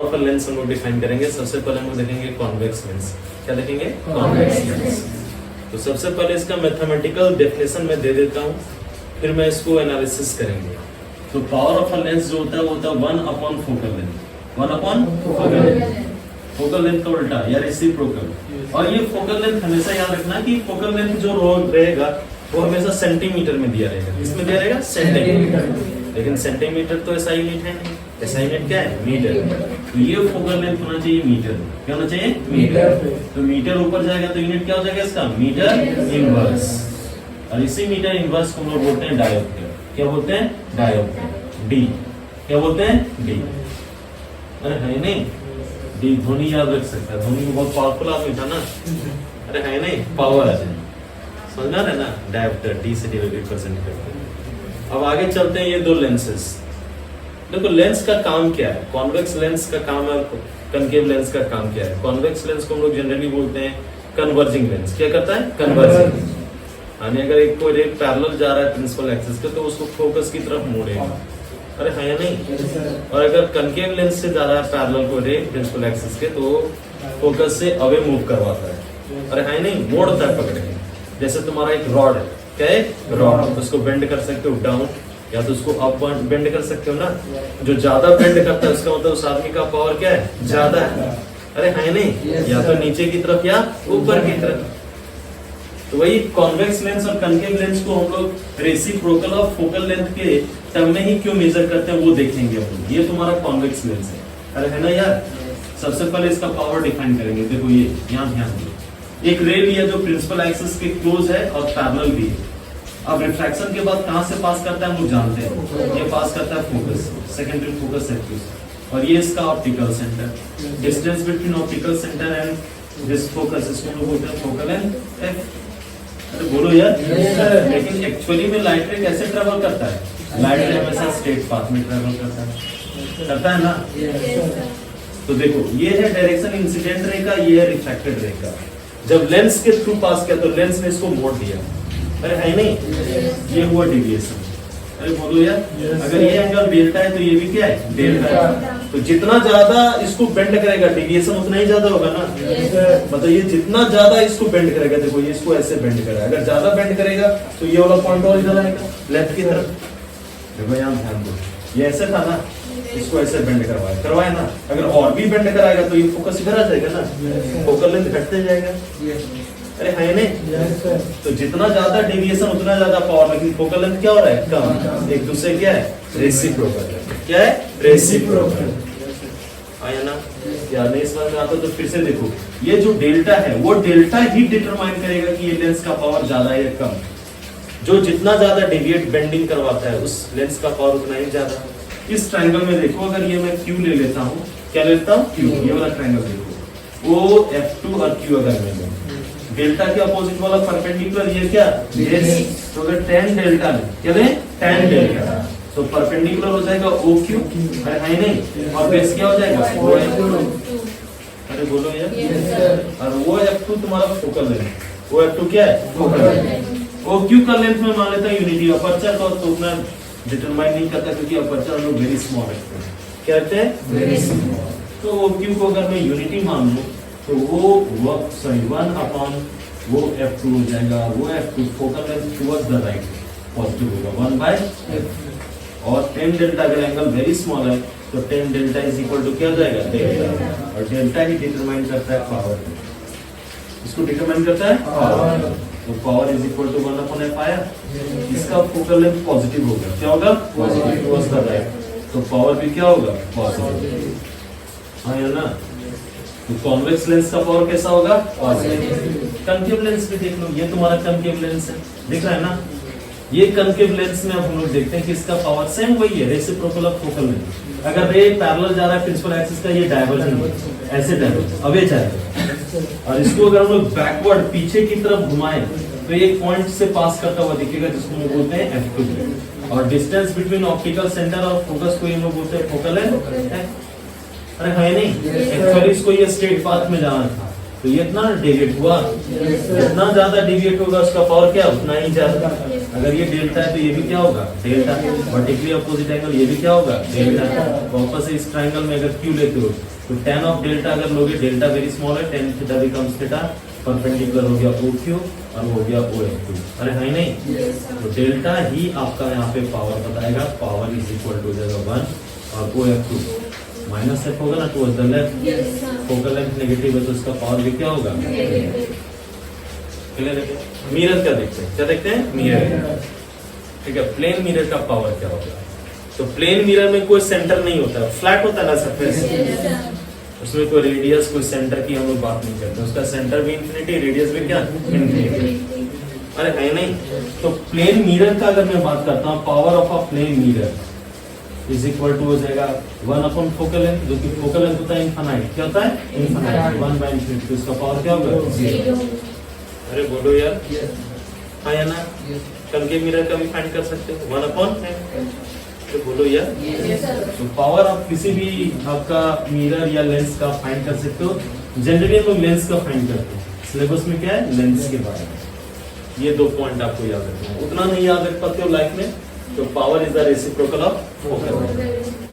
Lens हम लोग define करेंगे। सबसे पहले हम लोग देखेंगे कॉन्वेक्स लेंस। क्या देखेंगे? Convex lens. तो सबसे पहले इसका मैथमेटिकल डेफिनेशन मैं दे देता हूँ, फिर मैं इसको एनालिसिस करेंगे। तो पावर ऑफ अ लेंस जो होता है वो होता है 1 focal length. 1 focal length, focal length का उल्टा या रेसिप्रोकल। और ये फोकल लेंथ हमेशा याद रखना कि फोकल लेंथ जो रहेगा वो हमेशा सेंटीमीटर में दिया रहेगा। इसमें दिया रहेगा सेंटीमीटर, लेकिन सेंटीमीटर तो ऐसा यूनिट है नहीं। ऐसा यूनिट क्या है? मीटर। तो ये फोकल लेंथ होना चाहिए मीटर में। क्या होना चाहिए? मीटर। तो मीटर ऊपर जाएगा तो यूनिट क्या हो जाएगा इसका? Metre inverse. और इसी मीटर इनवर्स को हम लोग बोलते हैं डायोप्टर। क्या बोलते हैं? डायोप्टर। डी क्या बोलते हैं? डी। अरे है नहीं, डी धोनी याद रख सकता है। धोनी बहुत पावरफुल आदमी था ना। अरे है नहीं, पावर है, समझना है ना। डायोप्टर डी से रिप्रेजेंट करते हैं। अब आगे चलते हैं। ये दो लेंसेस, देखो लेंस का काम क्या है। कॉन्वेक्स लेंस का काम है, कनकेव लेंस का काम क्या है। कॉन्वेक्स लेंस को हम लोग जनरली बोलते हैं कन्वर्जिंग लेंस। क्या करता है? कन्वर्जिंग। यानी अगर एक कोई रे पैरेलल जा रहा है प्रिंसिपल एक्सिस पे तो उसको फोकस की तरफ मोड़ेगा। अरे है या नहीं? और अगर कनकेव लेंस से जा रहा है पैरेलल कोई रे प्रिंसिपल एक्सिस के तो फोकस से अवे मूव करवाता है। अरे है नहीं, मोड़ता है पकड़ के। जैसे तुम्हारा एक रॉड है, क्या है? रॉड। उसको बेंड कर सकते हो डाउन, या तो उसको अप बेंड कर सकते हो ना। जो ज्यादा बेंड करता है उसका मतलब उस आदमी का पावर क्या है? ज्यादा है। अरे है नहीं, या तो नीचे की तरफ या ऊपर की तरफ। तो वही कॉन्वेक्स लेंस और कनकेव लेंस को हम लोग रेसिप्रोकल और फोकल लेंथ के टर्म में ही क्यों मेजर करते हैं वो देखेंगे हम। ये तुम्हारा कॉन्वेक्स लेंस है। अरे है ना यार। सबसे पहले इसका पावर डिफाइन करेंगे। देखो ये यहाँ ध्यान दो, एक रे लिया जो प्रिंसिपल एक्सिस के क्लोज है और पैरेलल भी है। अब रिफ्रैक्शन के बाद कहां से पास करता है हम लोग जानते हैं। ये पास करता है फोकस, सेकेंडरी फोकस एक्सिस। और ये इसका optical centre. Distance between optical centre and this focus, इसको हम लोग बोलते हैं फोकल लेंथ एफ। अरे बोलो यार। लेकिन एक्चुअली में लाइट रे कैसे ट्रेवल करता है? लाइट रे हमेशा स्ट्रेट पाथ में ट्रेवल करता है ना। तो देखो ये है डायरेक्शन इंसिडेंट रे का, ये है रिफ्रैक्टेड रे का। जब लेंस के थ्रू पास किया तो लेंस ने इसको मोड़ दिया। अरे है नहीं, ये हुआ डेविएशन। अरे बोलो यार, अगर ये एंगल डेल्टा है तो ये भी क्या है? डेल्टा है। तो जितना ज्यादा इसको बेंड करेगा डेविएशन उतना ही ज्यादा होगा ना। मतलब ये जितना ज्यादा इसको बेंड करेगा, देखो ये इसको ऐसे बेंड करेगा, अगर ज्यादा बेंड करेगा तो ये वाला पॉइंट और इधर आएगा लेफ्ट की तरफ। देखो यहाँ ध्यान दो, ये ऐसे था ना, इसको ऐसे बेंड करवाए ना। अगर और भी बेंड कराएगा तो ये फोकस इधर आ जाएगा ना, फोकल लेंथ घटते जाएगा। अरे है नहीं। तो जितना ज्यादा डेविएशन उतना ज्यादा पावर, लेकिन फोकल लेंथ क्या हो रहा है? कम। एक दूसरे क्या है? रेसिप्रोकल। क्या है? रेसिप्रोकल। आया ना? या नहीं समझ में आता तो फिर से देखो, ये जो डेल्टा है वो डेल्टा ही डिटरमाइन करेगा कि ये लेंस का पावर ज्यादा है या कम। जो जितना ज्यादा डेविएट बेंडिंग करवाता है उस लेंस का पावर उतना ही ज्यादा। इस ट्रायंगल में देखो, अगर ये मैं Q ले लेता हूँ, क्या लेता हूँ? Q। ये वाला ट्रायंगल देखो, O F2 और Q अगर मैं लूं, डेल्टा के अपोजिट वाला परपेंडिकुलर ये क्या? बेस। तो अगर tan डेल्टा में क्या लें? tan डेल्टा, तो परपेंडिकुलर हो जाएगा OQ। है नहीं, और बेस क्या हो जाएगा? OF2। अरे बोलो यार। और OF2 तुम्हारा फोकल लेंथ। OF2 क्या है? Focal length. OQ का लेंथ में मान लेता हूं यूनिटी। अपर्चर का तो उतना डिटरमाइन नहीं करता क्योंकि अपर्चर हम लोग वेरी स्मॉल रखते हैं। क्या रखते हैं? Very small. तो OQ को अगर मैं यूनिटी मान लूं तो वो 1 वो F2 हो जाएगा। वो F2 focal length towards the right positive होगा 1/F। और tan डेल्टा अगर एंगल वेरी स्मॉल है तो tan delta is equal to क्या हो जाएगा? डेल्टा। और डेल्टा ही डिटरमाइन करता है पावर। इसको डिटरमाइन करता है पावर। तो power is equal to 1/F आया। इसका फोकल लेंथ पॉजिटिव होगा। क्या होगा? Positive towards the right. तो पावर भी क्या होगा? पॉजिटिव। हाँ या ना। तो कॉन्वेक्स लेंस का पावर कैसा होगा? पॉजिटिव। कनकेव लेंस भी देख लो, ये तुम्हारा कनकेव लेंस है, दिख रहा है ना। ये कनकेव लेंस में अब हम लोग देखते हैं कि इसका पावर सेम वही है, रेसिप्रोकल ऑफ फोकल लेंथ। अगर रे पैरेलल जा रहा है प्रिंसिपल एक्सिस का, ये डाइवर्जेंट ऐसे डाइवर्ज अवे जाएगा। और इसको अगर हम लोग बैकवर्ड पीछे की तरफ घुमाएं तो एक पॉइंट से पास करता हुआ दिखेगा जिसको हम बोलते हैं F2। और डिस्टेंस बिटवीन ऑप्टिकल सेंटर और फोकस को हम लोग बोलते हैं फोकल लेंथ। अरे है नहीं, एक्चुअली इसको ये स्ट्रेट पाथ में जाना था, तो ये इतना डेविएट हुआ, जितना ज्यादा डेविएट होगा उसका पावर क्या उतना ही ज्यादा। अगर ये डेल्टा है तो ये भी क्या होगा डेल्टा, वर्टिकली अपोजिट एंगल ये भी क्या होगा डेल्टा। वापस से इस ट्रायंगल में अगर क्यू लेते हो तो tan ऑफ डेल्टा अगर लोगे, डेल्टा वेरी स्मॉल है, tan theta becomes theta, perpendicular हो गया ओ क्यू और हो गया ओ एफ क्यू। अरे है नहीं, तो डेल्टा ही आपका यहाँ पे पावर बताएगा। पावर इज इक्वल टू जाएगा 1 और O F Q minus F होगा ना towards the left, focal length negative है तो उसका पावर भी क्या होगा क्लियर है। मिरर का देखते हैं, क्या देखते हैं मिरर, ठीक है। प्लेन मिरर का पावर क्या होगा, तो प्लेन मिरर में कोई सेंटर नहीं होता, फ्लैट होता है ना सरफेस, उसमें कोई रेडियस कोई सेंटर की हम लोग बात नहीं करते, उसका सेंटर भी इंफिनिटी, रेडियस भी क्या इंफिनिटी। अरे है नहीं, तो प्लेन मिरर का अगर मैं बात करता हूँ, power of a plane mirror is equal to हो जाएगा 1 अपॉन फोकल लेंथ, जो कि फोकल लेंथ होता है इनफाइनाइट, क्या होता है इनफाइनाइट, 1 बाय इंफिनिटी, तो इसका पावर क्या होगा 0। अरे बोलो यार, हाँ या ना, कनकेव मिरर का भी फाइंड कर सकते हो 1 अपॉन, तो बोलो यार, तो पावर आप किसी भी आपका मिरर या लेंस का फाइंड कर सकते हो। जनरली हम लोग लेंस का फाइंड करते हैं, सिलेबस में क्या है लेंस के बारे में। ये 2 पॉइंट आपको याद रखना है, उतना नहीं याद रख पाते हो लाइफ में, तो power is the reciprocal of focal.